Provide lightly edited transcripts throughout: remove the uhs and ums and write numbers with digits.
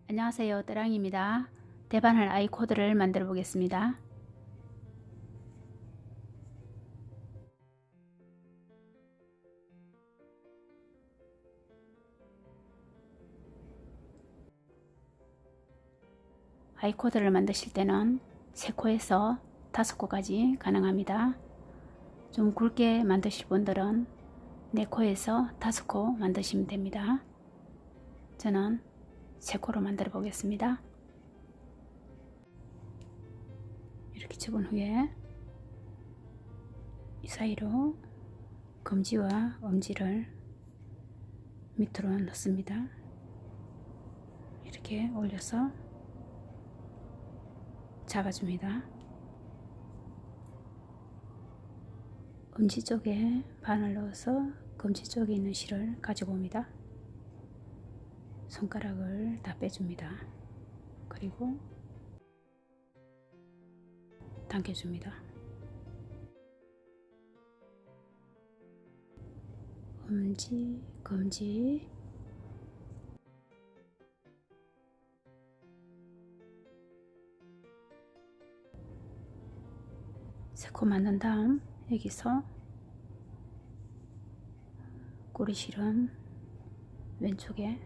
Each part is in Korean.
안녕하세요, 따랑입니다. 대반할 아이 코드를 만들어 보겠습니다. 아이 코드를 만드실 때는 3코에서 5코까지 가능합니다. 좀 굵게 만드실 분들은 4코에서 5코 만드시면 됩니다. 저는 3코로 만들어 보겠습니다. 이렇게 접은 후에 이 사이로 검지와 엄지를 밑으로 넣습니다. 이렇게 올려서 잡아줍니다. 엄지 쪽에 반을 넣어서 검지 쪽에 있는 실을 가지고 옵니다. 손가락을 다 빼줍니다. 그리고 당겨줍니다. 엄지, 검지, 세 코 맞는 다음 여기서 꼬리실은 왼쪽에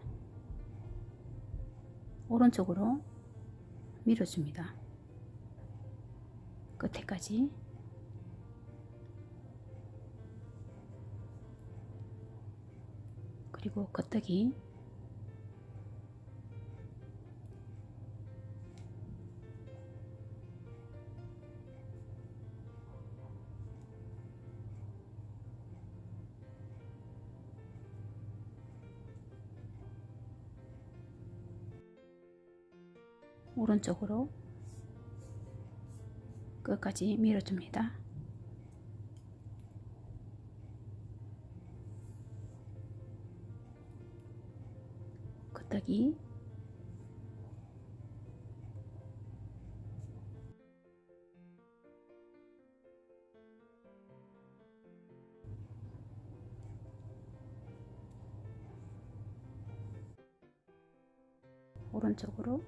오른쪽으로 밀어줍니다. 끝에까지. 그리고 겉뜨기 오른쪽으로 끝까지 밀어줍니다. 겉뜨기 오른쪽으로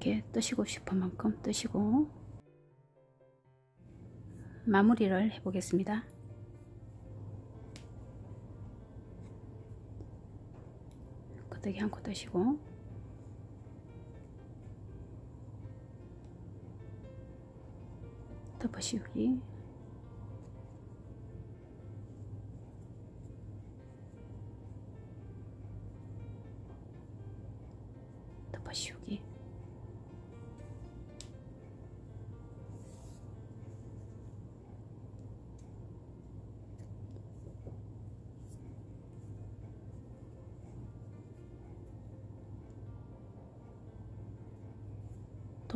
이렇게 뜨시고 싶은 만큼 뜨시고 마무리를 해 보겠습니다. 끄덕이 한 코 뜨시고 덮어씌우기, 덮어씌우기,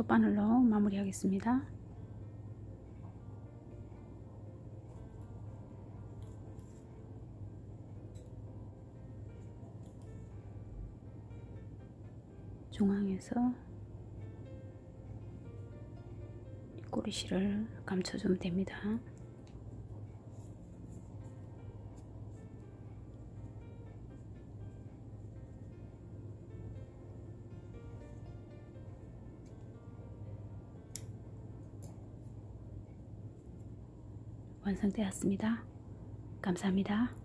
돗바늘로 마무리하겠습니다. 중앙에서 꼬리실을 감춰주면 됩니다. 완성되었습니다. 감사합니다.